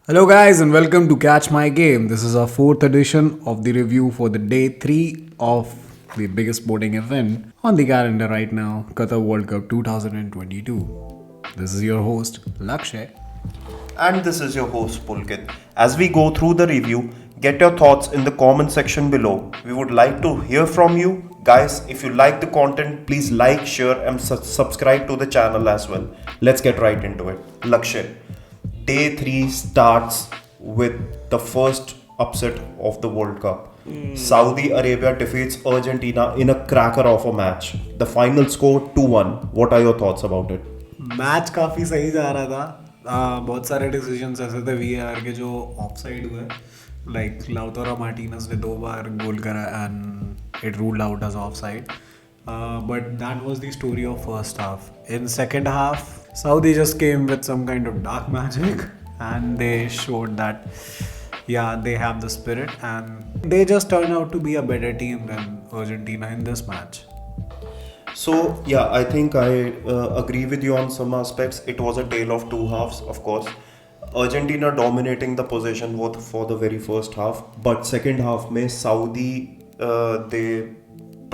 Hello, guys, and welcome to Catch My Game. This is our fourth edition of the review for the day 3 of the biggest sporting event on the calendar right now, Qatar World Cup 2022. This is your host, Lakshay. And this is your host Pulkit. As we go through the review, get your thoughts in the comment section below. We would like to hear from you. Guys, if you like the content, please like, share, and subscribe to the channel as well. Let's get right into it. Lakshay, day 3 starts with the first upset of the World Cup. Saudi Arabia defeats Argentina in a cracker of a match. The final score 2-1. What are your thoughts about it? Match काफ़ी सही जा रहा था. बहुत सारे decisions ऐसे थे VR के जो ऑफ साइड हुए, लाइक लाउतारो मार्टिनेज ने 2 बार गोल करा and it ruled out as offside. But that was the story of first half. In second half, Saudi just came with some kind of dark magic and they showed that they have the spirit and they just turned out to be a better team than Argentina in this match. So I think I agree with you on some aspects. It was a tale of two halves, of course. Argentina dominating the possession for the very first half, but second half में Saudi they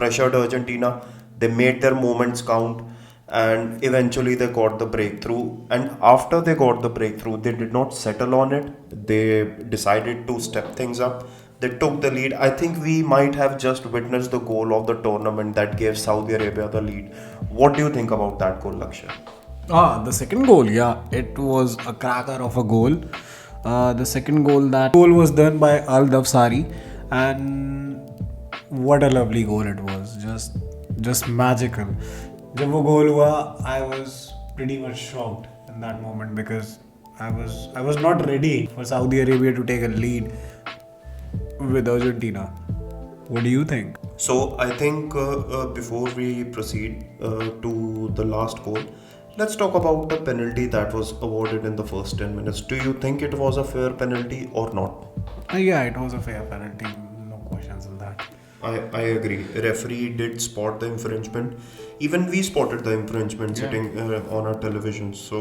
pressured Argentina. They made their moments count, and eventually they got the breakthrough. And after they got the breakthrough, they did not settle on it. They decided to step things up. They took the lead. I think we might have just witnessed the goal of the tournament that gave Saudi Arabia the lead. What do you think about that goal, Lakshay? The second goal, it was a cracker of a goal. The second goal was done by Al Dawsari, and what a lovely goal it was. Just magical. जब वो गोल हुआ, I was pretty much shocked in that moment because I was not ready for Saudi Arabia to take a lead with Argentina. What do you think? So I think before we proceed to the last goal, let's talk about the penalty that was awarded in the first 10 minutes. Do you think it was a fair penalty or not? Yeah, it was a fair penalty. No questions in that. I agree. Referee did spot the infringement. Even we spotted the infringement sitting on our television. So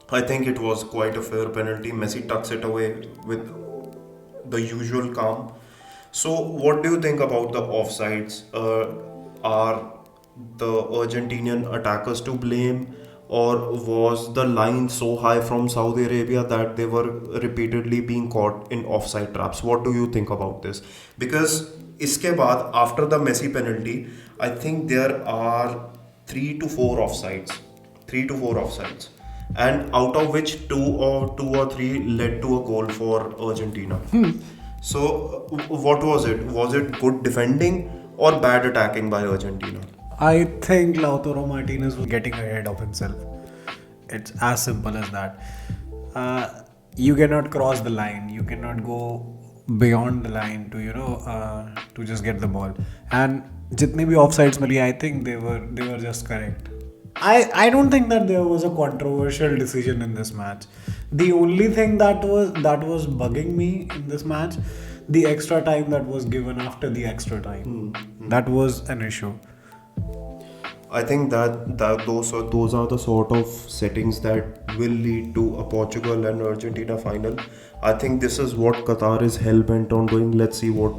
I think it was quite a fair penalty. Messi tucks it away with the usual calm. So what do you think about the offsides? Are the Argentinian attackers to blame, or was the line so high from Saudi Arabia that they were repeatedly being caught in offside traps? What do you think about this? Because इसके बाद after the Messi penalty, I think there are 3 to 4 offsides, and out of which two or three led to a goal for Argentina. So what was it? Was it good defending or bad attacking by Argentina? I think Lautaro Martinez was getting ahead of himself. It's as simple as that. You cannot cross the line. You cannot go beyond the line to just get the ball. And jitne bhi offsides mili, I think they were just correct. I don't think that there was a controversial decision in this match. The only thing that was bugging me in this match, the extra time that was given after the extra time. That was an issue. I think that those are the sort of settings that will lead to a Portugal and Argentina final. I think this is what Qatar is hell bent on doing. Let's see what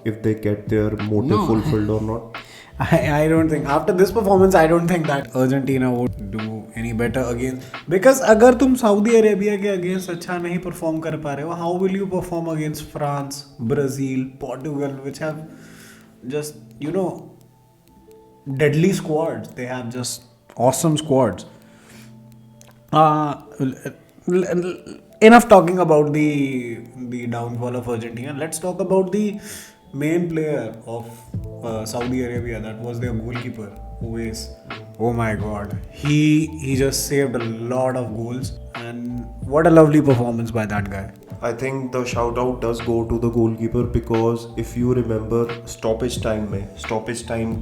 if they get their motive fulfilled or not. I don't think after this performance, I don't think that Argentina would do any better against, because अगर तुम Saudi Arabia के against अच्छा नहीं perform कर पा रहे हो, how will you perform against France, Brazil, Portugal, which have just deadly squads? They have just awesome squads. Enough talking about the downfall of Argentina. Let's talk about the main player of Saudi Arabia. That was their goalkeeper, Uwais. Oh my God, he just saved a lot of goals, and what a lovely performance by that guy. I think the shout out does go to the goalkeeper, because if you remember stoppage time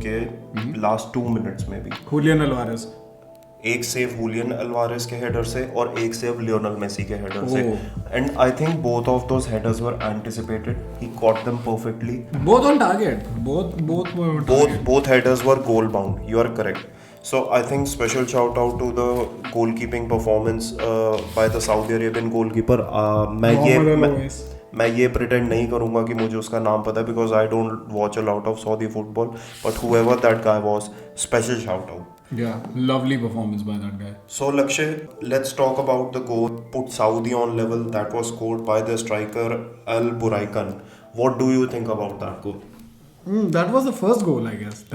के last 2 minutes में भी Julian Alvarez. एक save Julian Alvarez के header से और एक save Lionel Messi के header से, and I think both of those headers were anticipated. He caught them perfectly. Both on target. Both were on target. Both headers were goal bound. You are correct. So I think special shout out to the goalkeeping performance by the Saudi Arabian goalkeeper. मैं ये pretend नहीं करूँगा कि मुझे उसका नाम पता है because I don't watch a lot of Saudi football. But whoever that guy was, special shout out. Yeah, lovely performance by that guy. So Lakshay, let's talk about the goal put Saudi on level that was scored by the striker Al Buraikan. What do you think about that goal? That was the first goal, I guess.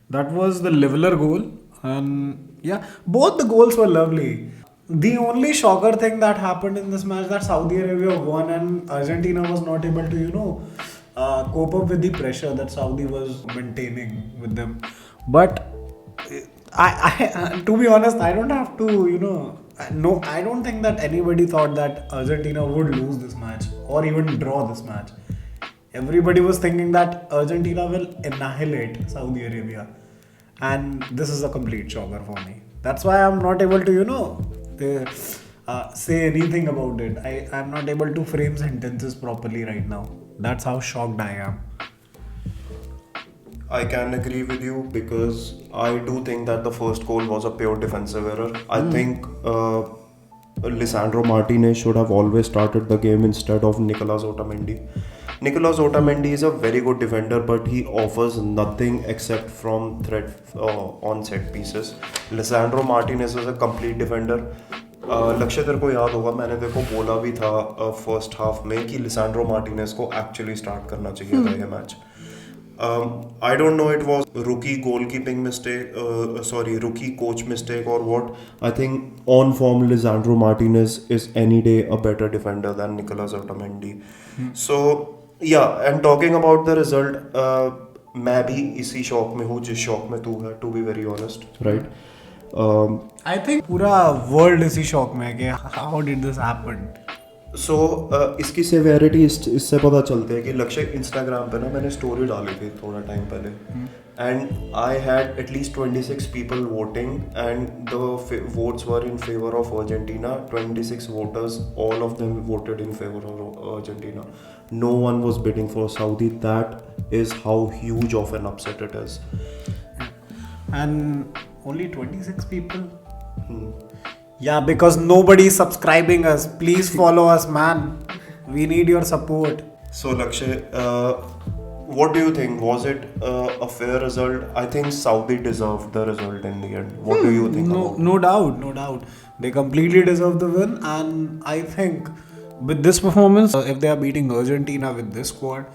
That was the leveler goal, and yeah, both the goals were lovely. The only shocker thing that happened in this match that Saudi Arabia won and Argentina was not able to cope up with the pressure that Saudi was maintaining with them. But I to be honest, I don't have to no, I don't think that anybody thought that Argentina would lose this match or even draw this match. Everybody was thinking that Argentina will annihilate Saudi Arabia, and this is a complete shocker for me. That's why I'm not able to say anything about it. I'm not able to frame sentences properly right now. That's how shocked I am. I can agree with you because I do think that the first goal was a pure defensive error. I think Lisandro Martinez should have always started the game instead of Nicolas Otamendi. Nicolas Otamendi is a very good defender, but he offers nothing except from threat on set pieces. Lisandro Martinez is a complete defender. लक्ष्य तेरे को याद होगा मैंने तेरे को बोला भी था फर्स्ट हाफ में कि लिसांड्रो मार्टिनेज को एक्चुअली स्टार्ट करना चाहिए था ये match. I don't know it was rookie goalkeeping mistake, rookie coach mistake or what. I think on form Lisandro Martinez is any day a better defender than Nicolas Otamendi. So yeah, and talking about the result, मैं भी इसी शौक में हूँ जिस शौक में तू है, to be very honest, right? I think पूरा world इसी शौक में है कि how did this happen? सो इसकी सेवेरिटी इससे पता चलती है कि लक्ष्य इंस्टाग्राम पे ना मैंने स्टोरी डाली थी थोड़ा टाइम पहले and I had at least 26 people voting and the votes were in favour of Argentina. 26 voters, all of them voted in favour of Argentina. No one was bidding for Saudi. That is how huge of an upset it is. And only 26 people? Yeah, because nobody is subscribing us. Please follow us, man. We need your support. So Lakshay, what do you think? Was it a fair result? I think Saudi deserved the result in the end. What do you think about it? No doubt, no doubt. They completely deserve the win, and I think with this performance, if they are beating Argentina with this squad,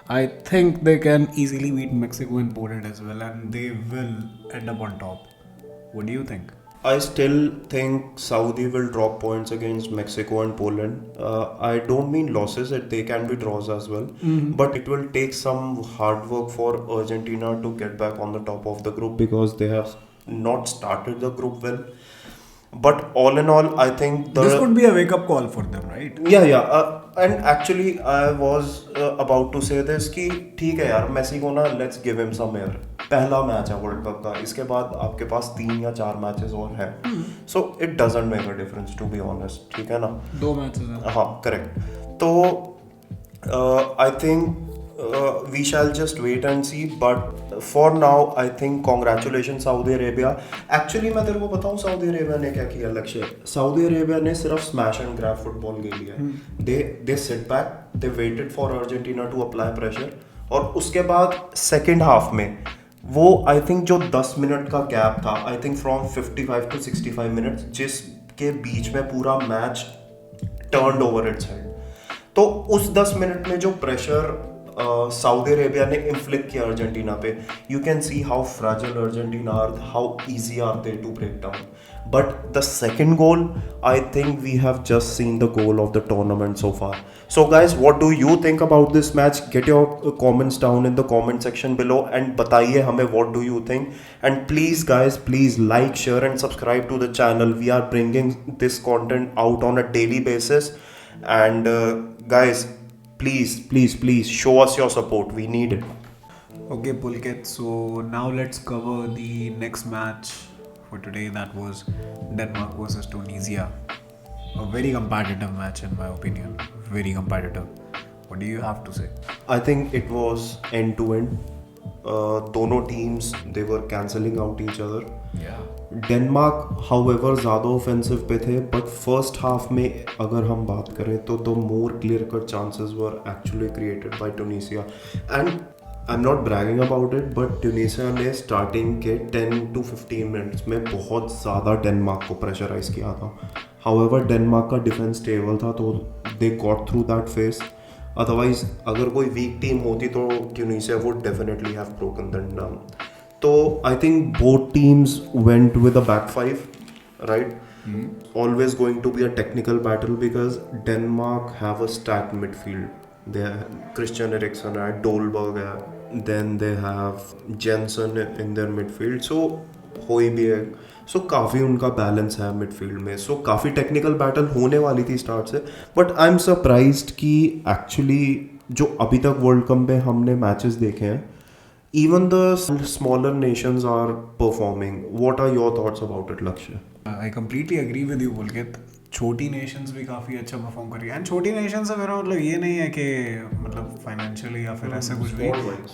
I think they can easily beat Mexico and Poland as well, and they will end up on top. What do you think? I still think Saudi will drop points against Mexico and Poland. I don't mean losses, they can be draws as well. But it will take some hard work for Argentina to get back on the top of the group because they have not started the group well. But all in all, I think This could be a wake-up call for them, right? Yeah. And actually, I was about to say this कि ठीक है यार, Messi को ना let's give him some air. पहला match है world Cup का, इसके बाद आपके पास 3 या 4 मैचेस और हैं. So it doesn't make a difference to be honest. ठीक है ना? 2 मैचेस हैं. हाँ, correct. तो I think we shall just wait and see. But for now, I think congratulations Saudi Arabia. Actually मैं तेरे को बताऊँ Saudi Arabia ने क्या किया लक्ष्य. Saudi Arabia ने सिर्फ smash and grab फुटबॉल खेली है. They sit back, they waited for Argentina to apply pressure. और उसके बाद सेकेंड हाफ में वो आई थिंक जो 10 मिनट का गैप था, I think from 55 to 65 minutes, जिसके बीच में पूरा match turned over its head. तो उस 10 मिनट में जो प्रेशर सऊदी अरेबिया ने इन्फ्लिक्ट किया अर्जेंटीना पे, you can see how fragile Argentina are, how easy are they to break down. But the second goal, I think we have just seen the goal of the tournament so far. So guys, what do you think about this match? Get your comments down in the comment section below and बताइए हमें what do you think. And please guys, please like, share and subscribe to the channel. We are bringing this content out on a daily basis. And guys, please show us your support. We need it. Okay, Pulkit. So now let's cover the next match for today. That was Denmark versus Tunisia. A very competitive match in my opinion. Very competitive. What do you have to say? I think it was end to end. दोनों teams, they were cancelling out each other. Denmark however ज़्यादा offensive पे थे, but first half में अगर हम बात करें तो more clear cut chances were actually created by Tunisia. And I am not bragging about it, but Tunisia ने स्टार्टिंग के 10 to 15 मिनट्स में बहुत ज़्यादा डेनमार्क को प्रेशराइज किया था. हाउएवर डेनमार्क का डिफेंस स्टेबल था, तो they got through that face. Otherwise अगर कोई वीक टीम होती तो Tunisia would definitely have broken them down. So I think both teams went with a back five, right? Always going to be a technical battle because Denmark have a stacked midfield. They have Christian Eriksen, Dolberg, then they have Jensen in their midfield. So Højbjerg. So काफ़ी उनका balance है midfield में. So काफ़ी technical battle होने वाली थी start से. But I am surprised कि एक्चुअली जो अभी तक वर्ल्ड कप में हमने मैचेस देखे हैं, even the smaller nations are performing. What are your thoughts about it, Lakshya? I completely agree with you, Pulkit. छोटी नेशंस भी काफ़ी अच्छा परफॉर्म कर रही है. एंड छोटी नेशन से मेरा मतलब ये नहीं है कि मतलब फाइनेंशियली या फिर ऐसा कुछ भी,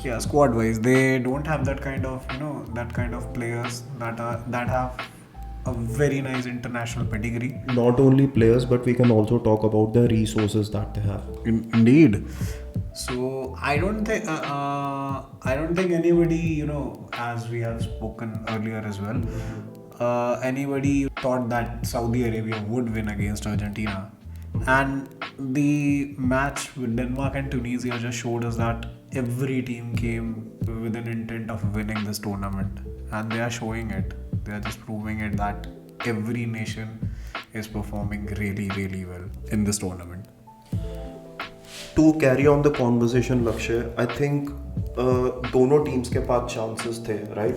या squad wise they don't have that kind of that kind of players that have a very nice international pedigree. Not only players, but we can also talk about the resources that they have. Indeed. So I don't think anybody, as we have spoken earlier as well, anybody thought that Saudi Arabia would win against Argentina. And the match with Denmark and Tunisia just showed us that every team came with an intent of winning this tournament, and they are showing it. They are just proving it that every nation is performing really, really well in this tournament. To carry on the conversation, Lakshya, I think दोनों teams के पास chances थे, right?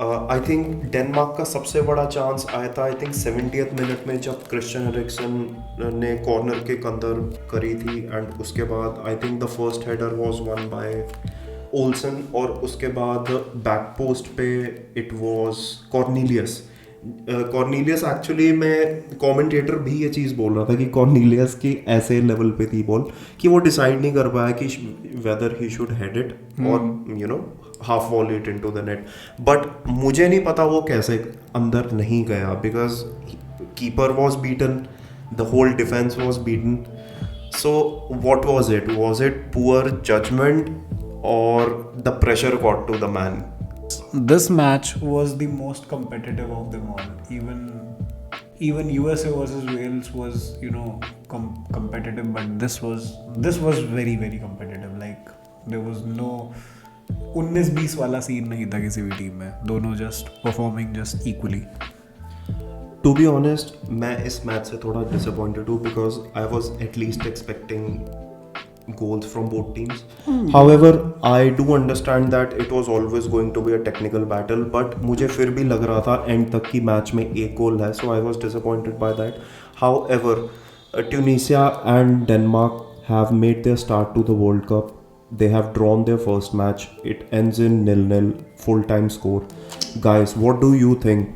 I think Denmark का सबसे बड़ा chance आया था I think 70th minute में, जब क्रिश्चियन एरिक्सन ने कॉर्नर किक अंदर करी थी. एंड उसके बाद I think the first header was won by Olsen, और उसके बाद बैक पोस्ट पे इट वाज कॉर्नेलियस. एक्चुअली मैं कमेंटेटर भी ये चीज़ बोल रहा था कि कॉर्नेलियस की ऐसे लेवल पे थी बॉल कि वो डिसाइड नहीं कर पाया कि whether he should head it और half volley it into the net. But मुझे नहीं पता वो कैसे अंदर नहीं गया, because keeper was beaten, the whole defence was beaten. So what was it poor judgement or the pressure got to the man? This match was the most competitive of them all. Even USA versus Wales was competitive, but this was very, very competitive. Like there was no 19-20 वाला scene नहीं था किसी भी team में. दोनों just performing just equally. To be honest, मैं इस match से थोड़ा disappointed हूँ because I was at least expecting goals from both teams. However, I do understand that it was always going to be a technical battle, but मुझे फिर भी लग रहा था एंड तक की मैच में एक गोल है, so I was disappointed by that. However, Tunisia and Denmark have made their start to the World Cup. They have drawn their first match. It ends in 0-0 full-time score. Guys, what do you think?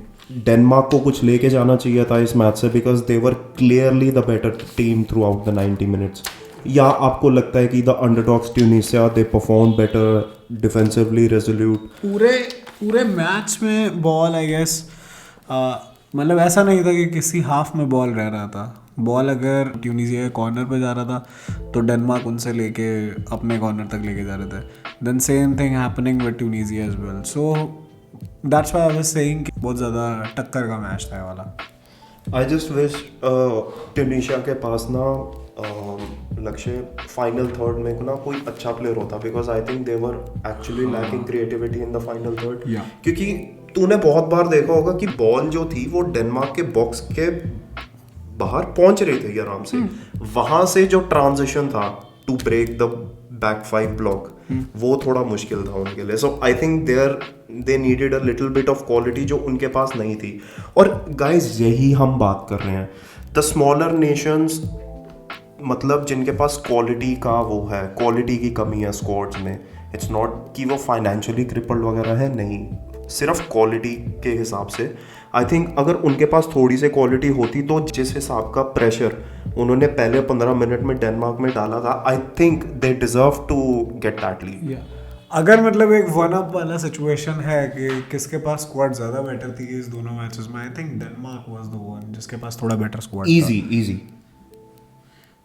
Denmark को कुछ लेके जाना चाहिए था इस match से, because they were clearly the better team throughout the 90 minutes. या आपको लगता है कि the underdogs Tunisia they perform better, defensively resolute? पूरे मैच में बॉल आई गेस मतलब ऐसा नहीं था कि किसी हाफ में बॉल रह रहा था. बॉल अगर ट्यूनीसिया के कॉर्नर पे जा रहा था तो डेनमार्क उनसे लेके अपने कॉर्नर तक लेके जा रहे थे. Then same thing happening with Tunisia as well. So that's why I was saying कि बहुत ज़्यादा टक्कर का मैच था ये वाला. आई जस्ट विश ट्यूनीसिया के पास ना लक्ष्य फाइनल थर्ड में ना कोई अच्छा प्लेयर होता, because I think they were actually lacking creativity in the final third. क्योंकि तूने बहुत बार देखा होगा कि बॉल जो थी वो डेनमार्क के बॉक्स के बाहर पहुंच रही थी आराम से. वहां से जो ट्रांजिशन था to break the back five block, वो थोड़ा मुश्किल था उनके लिए. So I think they needed a little bit of quality जो उनके पास नहीं थी. और गाइज यही हम बात कर रहे हैं, द स्मॉलर नेशंस, मतलब जिनके पास क्वालिटी का वो है, क्वालिटी की कमी है स्क्वाड्स में. इट्स नॉट कि वो फाइनेंशियली क्रिपल्ड वगैरह है, नहीं, सिर्फ क्वालिटी के हिसाब से. आई थिंक अगर उनके पास थोड़ी सी क्वालिटी होती तो जिस हिसाब का प्रेशर उन्होंने पहले 15 मिनट में डेनमार्क में डाला था, I think they deserve to get that lead. अगर मतलब एक वन अप वाला सिचुएशन है कि किसके पास स्क्वाड ज़्यादा बेटर थी इस दोनों मैचेस में, I think Denmark was the one जिसके पास थोड़ा बेटर स्क्वाड था. इजी.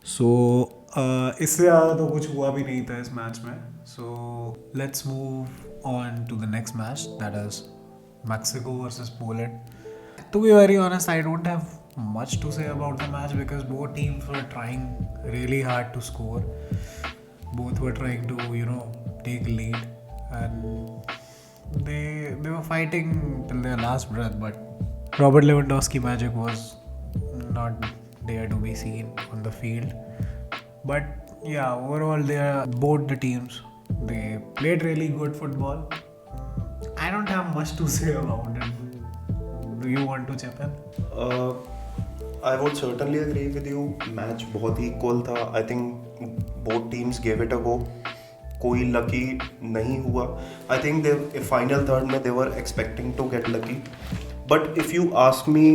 सो इससे ज़्यादा तो कुछ हुआ भी नहीं था इस मैच में. So let's move on to the next match, that is Mexico versus Poland. To be very honest, I don't have much to say about the match because both teams were trying really hard to score. Both were trying to, take lead, and they were fighting till their last breath. But Robert Lewandowski magic was not there to be seen on the field. But yeah, overall, both the teams, they played really good football. I don't have much to say about it. Do you want to chip in? I would certainly agree with you. Match बहुत ही equal था. I think both teams gave it a go. कोई lucky नहीं हुआ. I think they final third में they were expecting to get lucky. But if you ask me,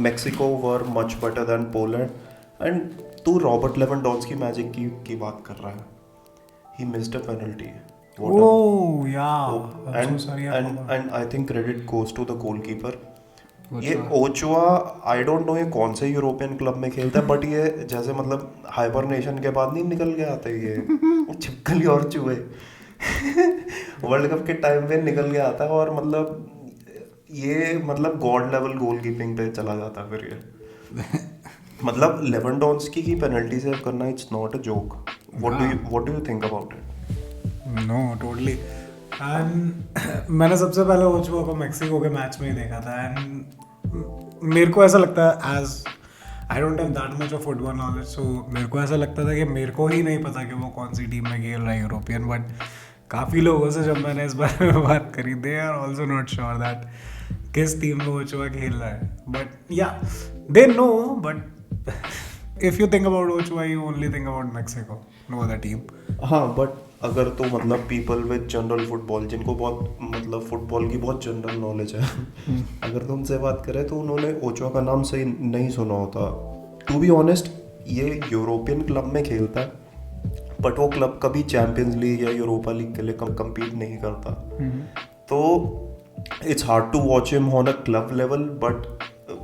Mexico were much better than Poland. And तू Robert Lewandowski magic की बात कर रहा है. He missed a penalty. Oh yeah. I'm so sorry. And I think credit goes to the goalkeeper. ये ओचुआ, आई don't no ये कौन से यूरोपियन क्लब में खेलता है, बट ये जैसे मतलब हाइबरनेशन के बाद नहीं निकल के आते ये छिपकली और चूहे. वर्ल्ड कप के टाइम पे निकल के आता है और मतलब ये मतलब गॉड लेवल गोल कीपिंग पे चला जाता है फिर ये. मतलब लेवेंडोव्स्की की पेनल्टी सेव करना it's not a joke. What do you think about it? No, totally. And मैंने सबसे पहले ओचुआ को मेक्सिको के मैच में ही देखा था. एंड मेरे को ऐसा लगता है, as I don't have that much of football knowledge, so मेरे को ऐसा लगता था कि मेरे को ही नहीं पता कि वो कौन सी टीम में खेल रहा है यूरोपियन. बट काफ़ी लोगों से जब मैंने इस बारे में बात करी, they are also not sure that किस टीम में ओचुआ खेल रहा है. But yeah they know, but if you think about Ochoa you only think about Mexico, no other team. हाँ, बट अगर तो मतलब पीपल विद जनरल फुटबॉल, जिनको बहुत मतलब फुटबॉल की बहुत जनरल नॉलेज है, अगर तो उनसे बात करें तो उन्होंने ओचुआ का नाम सही नहीं सुना होता. टू बी ऑनेस्ट, ये यूरोपियन क्लब में खेलता है, बट वो क्लब कभी चैम्पियंस लीग या यूरोपा लीग के लिए कम्पीट नहीं करता. तो it's hard to watch him on a club level. But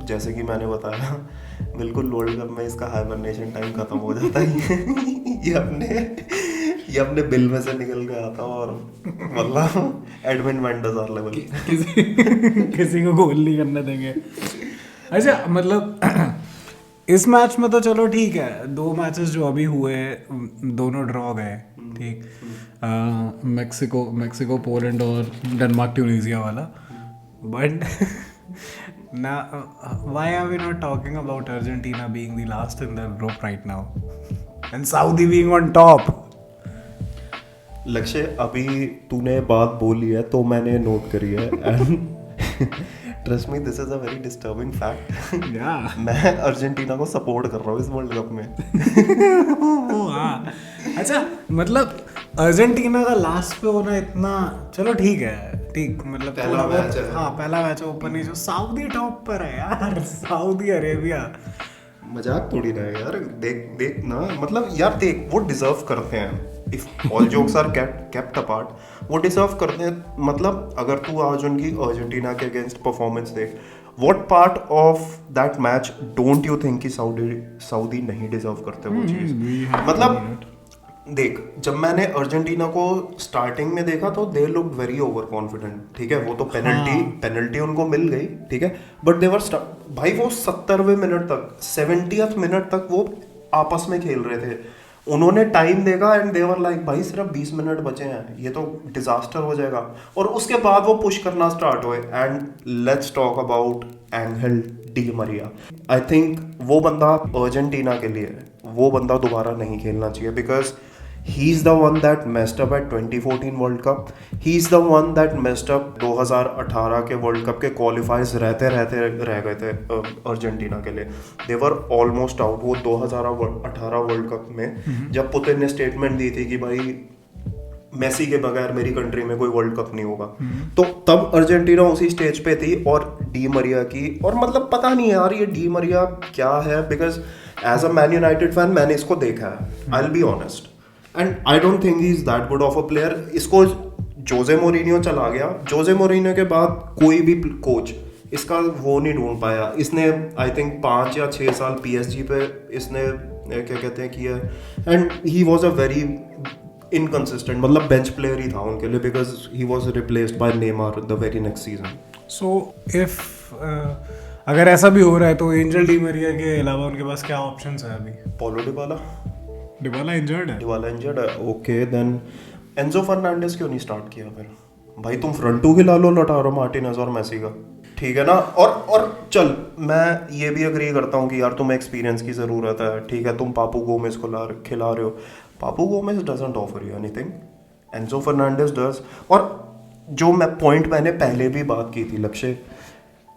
जैसे कि मैंने बताया, बिल्कुल वर्ल्ड कप में इसका हाइबरनेशन टाइम खत्म हो जाता है. ये अपने बिल में से निकल के आता और मतलब एडमिन वेंडर्स आर लेवल. किसी को गोल नहीं करने देंगे. अच्छा, मतलब इस मैच में तो चलो ठीक है, 2 मैचेस जो अभी हुए दोनों ड्रॉ गए, ठीक. मेक्सिको पोलैंड और डेनमार्क ट्यूनीसिया वाला. But now why are we not talking about Argentina being the last in the group right now and Saudi being on top? लक्ष्य, अभी तूने बात बोली है तो मैंने नोट करी है. And trust me, this is a very disturbing fact. मैं अर्जेंटीना को सपोर्ट कर रहा हूँ इस वर्ल्ड कप में. अच्छा, मतलब अर्जेंटीना का लास्ट पे होना इतना, चलो ठीक है, ठीक, मतलब पहला मैच है. हाँ, पहला मैच है, ऊपर नहीं. जो सऊदी टॉप पर है यार, सऊदी अरेबिया. मजाक थोड़ी ना है यार. देख ना, मतलब यार देख, वो डिजर्व करते हैं. If all jokes are kept apart, वो डिजर्व करते हैं. मतलब अगर तू आज उनकी अर्जेंटीना के अगेंस्ट परफॉर्मेंस देख, what part of that match don't you think कि सऊदी नहीं डिजर्व करते वो चीज़. मतलब देख, जब मैंने अर्जेंटीना को स्टार्टिंग में देखा तो they look very over confident. ठीक है, वो तो पेनल्टी उनको मिल गई, ठीक है, बट दे वर भाई वो 70वें मिनट तक, 70th मिनट तक वो आपस में खेल रहे थे. उन्होंने टाइम देखा एंड दे वर लाइक, भाई सिर्फ 20 मिनट बचे हैं, ये तो डिजास्टर हो जाएगा. और उसके बाद वो पुश करना स्टार्ट हुए. And let's talk about angle Di Maria. I think वो बंदा अर्जेंटीना के लिए, वो बंदा दोबारा नहीं खेलना चाहिए. Because he is the one that messed up at 2014 world cup. he is the one that messed up 2018 के वर्ल्ड कप के क्वालिफाइज रहते रह गए थे अर्जेंटीना के लिए. दे वर ऑलमोस्ट आउट. वो 2018 वर्ल्ड कप में जब पुतिन ने स्टेटमेंट दी थी कि भाई मेसी के बगैर मेरी कंट्री में कोई वर्ल्ड कप नहीं होगा, तो तब अर्जेंटीना उसी स्टेज पे थी. और डी मरिया की, और मतलब पता नहीं यार ये डी मरिया क्या है. Because as a Man United fan मैंने इसको देखा है, I will be honest. And I don't think he is that good of a player. इसको जोजे मोरिनियो चला गया, जोजे मोरिनियो के बाद कोई भी कोच इसका वो नहीं ढूंढ पाया. इसने आई थिंक 5 या 6 साल PSG पे इसने क्या कहते हैं किया, and he was a very inconsistent, मतलब बेंच प्लेयर ही था उनके लिए, because he was replaced by Neymar the very next season. So if अगर ऐसा भी हो रहा है तो एंजल डी मरिया के अलावा उनके पास क्या ऑप्शंस है अभी? पॉलो डिबाला इंजर्ड है. इंजर्ड है. ओके देन एंजो फर्नांडिस क्यों नहीं स्टार्ट किया फिर? भाई तुम फ्रंट टू खिला लो लाउटारो मार्टिनेज और मेसी का, ठीक है ना. और चल मैं ये भी अग्री करता हूँ कि यार तुम्हें एक्सपीरियंस की ज़रूरत है, ठीक है. तुम पापू गोमेज को खिला रहे हो. Papu Gomez doesn't offer you anything, Enzo Fernandez does. और जो मैं पॉइंट मैंने पहले भी बात की थी लक्ष्य,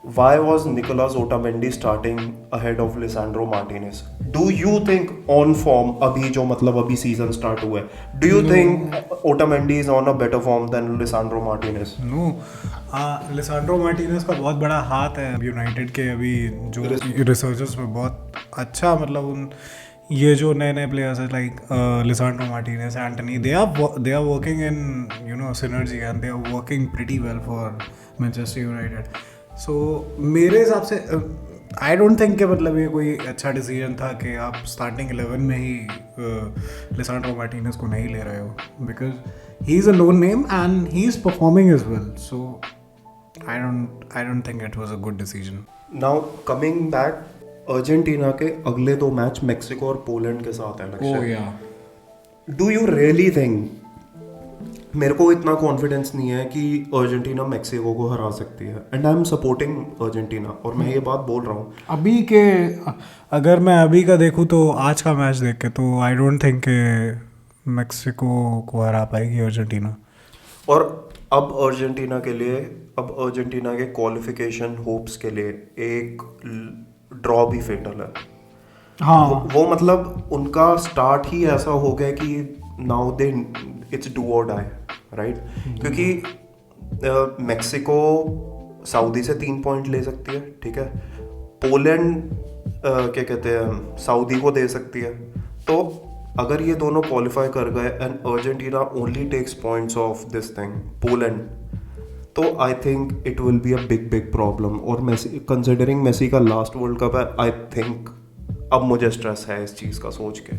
why was Nicolas Otamendi starting ahead of Lisandro Martinez? Do you think on form अभी जो मतलब अभी सीजन स्टार्ट हुआ है, do you think Otamendi is on a better form than Lisandro Martinez? No, Lisandro Martinez का बहुत बड़ा हाथ है यूनाइटेड के अभी जो रिसर्चर्स में बहुत अच्छा, मतलब उन ये जो नए नए प्लेयर्स है like Lisandro Martinez, Antony, they are working in you know synergy and they are working pretty well for Manchester United. So मेरे हिसाब से आई डोंट थिंक कि मतलब ये कोई अच्छा डिसीजन था कि आप स्टार्टिंग 11 में ही लिसांड्रो मार्टिनेज को नहीं ले रहे हो, because he is a known name and he is performing as well. So I don't think it was a good decision. Now coming back, Argentina के अगले 2 मैच मेक्सिको और पोलैंड के साथ है Oh लक्ष्य. yeah. Do you really think, मेरे को इतना कॉन्फिडेंस नहीं है कि अर्जेंटीना मेक्सिको को हरा सकती है, and I am supporting Argentina, और मैं ये बात बोल रहा हूँ. अभी के अगर मैं अभी का देखूँ तो आज का मैच देख के तो आई डोंट थिंक कि मेक्सिको को हरा पाएगी अर्जेंटीना. और अब अर्जेंटीना के लिए, अब अर्जेंटीना के क्वालिफिकेशन होप्स के लिए एक ड्रॉ भी फेटल है. हाँ, वो मतलब उनका स्टार्ट ही ऐसा हो गया कि नाउ दे इट्स डू और डाई, राइट. क्योंकि मेक्सिको सऊदी से 3 पॉइंट ले सकती है, ठीक है. पोलैंड क्या कहते हैं सऊदी को दे सकती है. तो अगर ये दोनों क्वालिफाई कर गए and Argentina only takes points off this thing Poland, तो I think it will be a big problem. और मेसी, कंसिडरिंग मेसी का लास्ट वर्ल्ड कप है, आई थिंक अब मुझे स्ट्रेस है इस चीज़ का सोच के.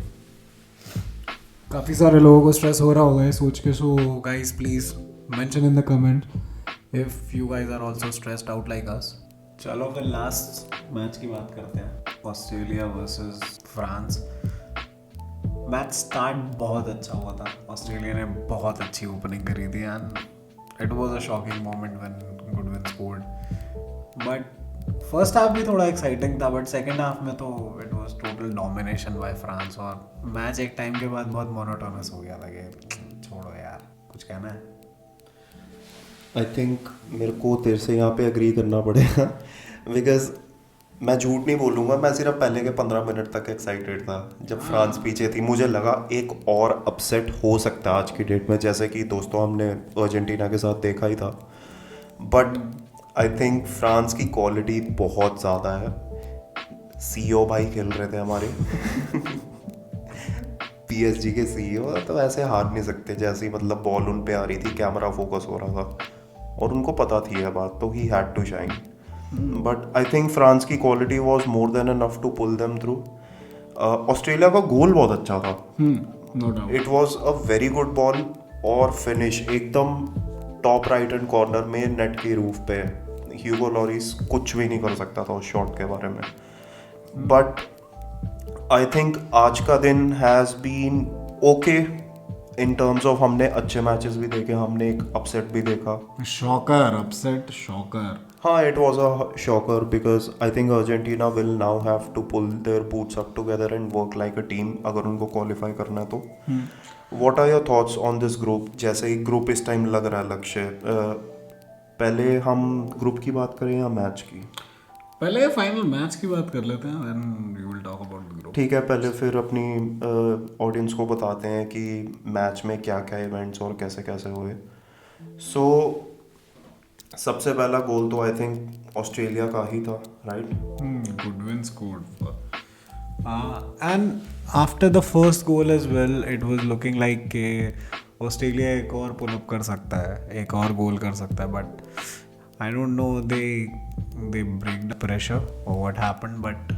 काफ़ी सारे लोगों को स्ट्रेस हो रहा होगा ये सोच के. So guys please mention in the comment if you guys are also stressed out like us. चलो फिर लास्ट मैच की बात करते हैं, Australia versus France. Match start बहुत अच्छा हुआ था, ऑस्ट्रेलिया ने बहुत अच्छी ओपनिंग करी थी and it was a shocking moment when Goodwin scored. But first half भी थोड़ा एक्साइटिंग था, बट सेकंड हाफ में तो it was total domination by France. और मैच एक टाइम के बाद बहुत मोनोटोनस हो गया था कि छोड़ो यार, कुछ कहना है? आई थिंक मेरे को तेरे से यहाँ पे अग्री करना पड़ेगा, बिकॉज मैं झूठ नहीं बोलूँगा, मैं सिर्फ पहले के 15 मिनट तक एक्साइटेड था जब फ्रांस पीछे थी. मुझे लगा एक और अपसेट हो सकता है आज की डेट में, जैसे कि दोस्तों हमने अर्जेंटीना के साथ देखा ही था. बट आई थिंक फ्रांस की क्वालिटी बहुत ज़्यादा है. CEO भाई खेल रहे थे हमारे PSG के CEO, तो ऐसे हार नहीं सकते. जैसे ही मतलब बॉल उन पे आ रही थी, कैमरा फोकस हो रहा था और उनको पता थी यह बात, तो he had to shine. But I think France की quality was more than enough to pull them through. Australia का गोल बहुत अच्छा था, No doubt. It was a very good ball और फिनिश एकदम टॉप राइट हैंड कॉर्नर में net की roof पे. ह्यूगो लॉरिस कुछ भी नहीं कर सकता था उस शॉट के बारे में. बट आई थिंक आज का दिन has been okay in terms of हमने अच्छे मैचेस भी देखे, हमने एक अपसेट भी देखा. Shocker, upset, shocker. हाँ, it was a shocker because I think Argentina will now have to pull their boots up together and work like a team अगर उनको qualify करना है तो. What are your thoughts on this group? जैसे ही group इस time लग रहा है लक्ष्य, पहले हम ग्रुप की बात करें या मैच की? पहले फाइनल मैच की बात कर लेते हैं, then we will talk about the group. ठीक है, पहले फिर अपनी ऑडियंस को बताते हैं कि मैच में क्या क्या इवेंट्स और कैसे कैसे हुए. सो सबसे पहला गोल तो आई थिंक ऑस्ट्रेलिया का ही था, right? Goodwin scored for And after the first goal as well, it was looking like कि ऑस्ट्रेलिया एक और पुल अप कर सकता है, एक और गोल कर सकता है, but I don't know they break the pressure or what happened, but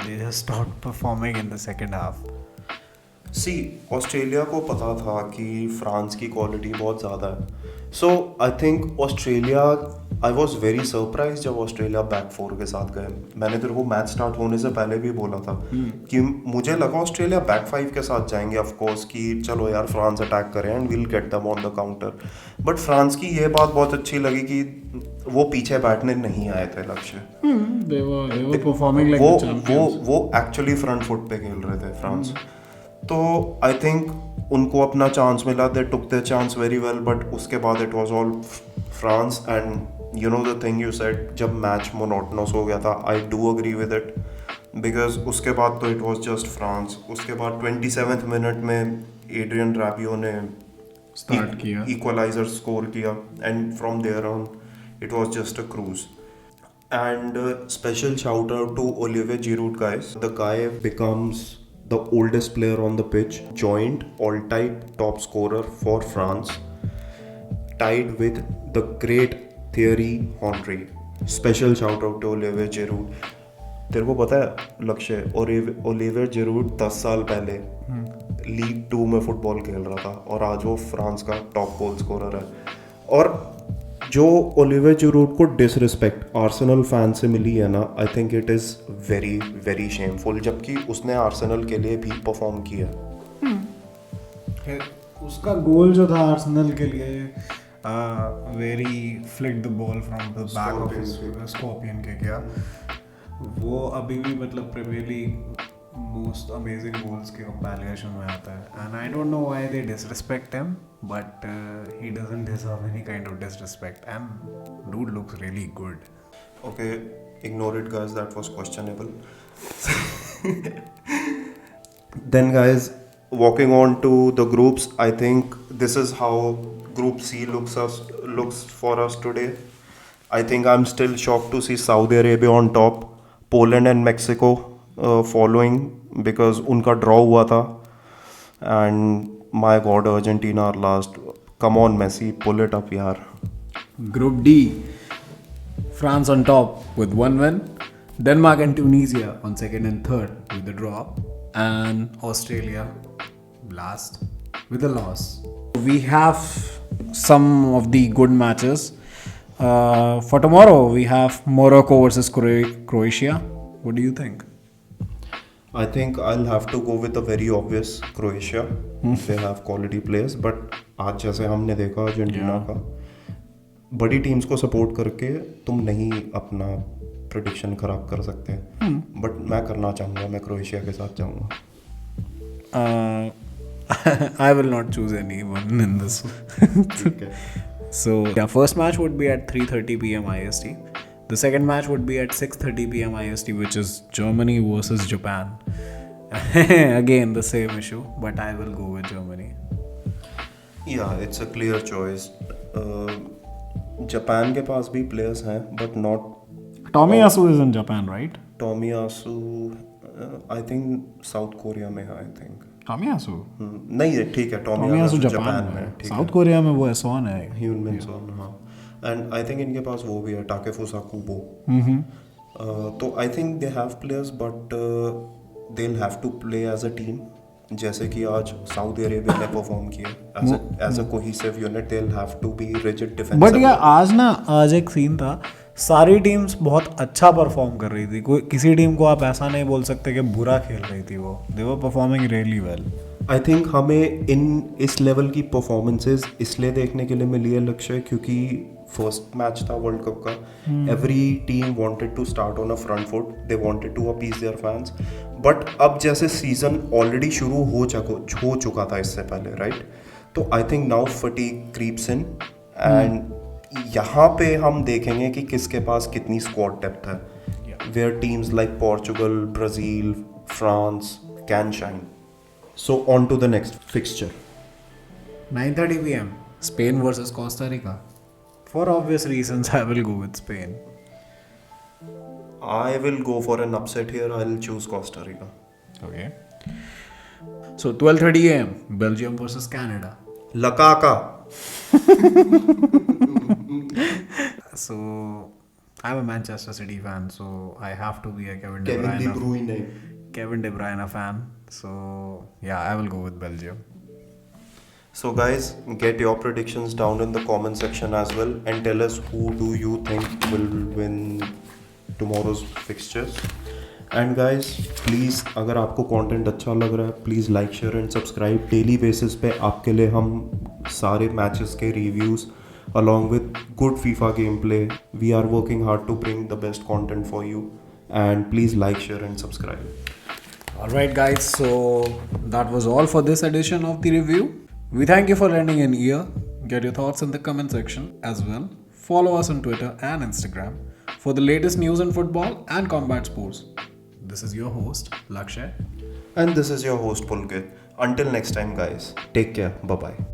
they just stopped performing in the second half. See Australia को पता था कि फ्रांस की क्वालिटी बहुत ज़्यादा है, so I think Australia, I was very surprise जब Australia back four के साथ गए. मैंने तेरे को मैच स्टार्ट होने से पहले भी बोला था कि मुझे लगा ऑस्ट्रेलिया बैक फाइव के साथ जाएंगे ऑफ कोर्स, कि चलो यार फ्रांस अटैक करें and will get them on the counter. But France की ये बात बहुत अच्छी लगी कि वो पीछे बैठने नहीं आए थे लक्ष्य. they were performing like the champions. वो एक्चुअली फ्रंट फुट पे खेल रहे थे फ्रांस. तो आई थिंक उनको अपना चांस मिला, they took the chance very well, but उसके बाद it was all France. And you know the thing you said, जब मैच मोनोटोनस हो गया था, I do agree with it, because उसके बाद तो इट वाज जस्ट फ्रांस. उसके बाद 27th मिनट में एड्रियन रैबियो ने Start किया. इक्वलाइजर स्कोर किया, and from there on it was just a cruise. And special shout out to Olivier Giroud, guys. The guy becomes the oldest player on the pitch, joint all-time top scorer for France, tied with the great Thierry Henry. Special shout out to Olivier Giroud. तेरे को पता है लक्ष्य, Olivier Giroud 10 साल पहले league 2 में football खेल रहा था और आज वो फ्रांस का टॉप गोल स्कोरर है. और जो ओलिवियर जिरूड को डिसरिस्पेक्ट आर्सेनल फैन से मिली है ना, आई think it is very very shameful, जबकि उसने आर्सेनल के लिए भी परफॉर्म किया. उसका गोल जो था आर्सेनल के लिए, very flick the ball from the back of scorpion के क्या, वो अभी भी मतलब Premier League most amazing goals के कंपैरिजन में आता है. And I don't know why they disrespect him, but he doesn't deserve any kind of disrespect and dude looks really good. Okay, ignore it, guys. That was questionable. Then, guys, walking on to the groups, I think this is how Group C looks for us today. I think I'm still shocked to see Saudi Arabia on top, Poland and Mexico following because उनका draw हुआ था, and my God, Argentina are last. Come on, Messi, pull it up, यार. Group D, France on top with 1 win, Denmark and Tunisia on second and third with a draw, and Australia last with a loss. We have some of the good matches. For tomorrow, we have Morocco versus Croatia. What do you think? I think I'll have to go with the very obvious Croatia. They have quality players, but आज जैसे हमने देखा Argentina का, बड़ी teams को support करके तुम नहीं अपना प्रेडिक्शन खराब कर सकते. बट मैं करना चाहूँगा, मैं क्रोएशिया के साथ जाऊँगा. I will not choose anyone in this. ठीक है. So, yeah, first match would be at 3:30 p.m. IST. The second match would be at 6:30 p.m. IST, which is Germany versus Japan. Again, the same issue, but I will go with Germany. Yeah, it's a clear choice. Japan के पास भी players हैं, but not Tomiyasu is in Japan, right? Tomiyasu. I think South Korea में है, I think. Tomiyasu. नहीं है, ठीक है, Tomiyasu टोमियासू Japan Japan में. में, ठीक साउथ है. कोरिया में वो एसोन है. ह्यूमन सोन, हाँ. एंड आई थिंक इनके पास वो भी है, टाकेफुसा कुबो. तो I think they have players, but they will have to play as a team, जैसे कि आज सऊदी अरेबिया ने परफॉर्म किया as a cohesive unit. They will have to be rigid defensive. But यार आज एक scene था, सारी टीम्स बहुत अच्छा परफॉर्म कर रही थी. कोई किसी टीम को आप ऐसा नहीं बोल सकते कि बुरा खेल रही थी. वो they were performing really well. I think हमें इस लेवल की परफॉर्मेंसेज इसलिए देखने के लिए मिली है लक्ष्य, क्योंकि फर्स्ट मैच था वर्ल्ड कप का. Every team wanted to start on a front foot, they wanted to appease their fans. But अब जैसे सीजन ऑलरेडी शुरू हो चुका था इससे पहले, राइट? तो I think now fatigue creeps in, and यहाँ पे हम देखेंगे कि किसके पास कितनी स्क्वाड डेप्थ है, where teams like Portugal, Brazil, France can shine. So on to the next fixture. 9:30 p.m. Spain versus Costa Rica. For obvious reasons, I will go with Spain. I will go for an upset here. I'll choose Costa Rica. Okay. So 12:30 a.m. Belgium versus Canada. Lakaka. So I'm a Manchester City fan, so I have to be a Kevin De Kevin De Bruyne. Bruyne. Kevin De Bruyne fan. So yeah, I will go with Belgium. So guys, get your predictions down in the comment section as well and tell us who do you think will win tomorrow's fixtures. And guys, please अगर आपको content अच्छा लग रहा है please like share and subscribe. Daily basis पे आपके लिए हम सारे मैचेस के reviews along with good FIFA gameplay. We are working hard to bring the best content for you. And please like, share and subscribe. Alright, guys, so that was all for this edition of the review. We thank you for lending an ear. Get your thoughts in the comment section as well. Follow us on Twitter and Instagram for the latest news in football and combat sports. This is your host, Lakshay. And this is your host Pulkit. Until next time, guys, take care. Bye bye.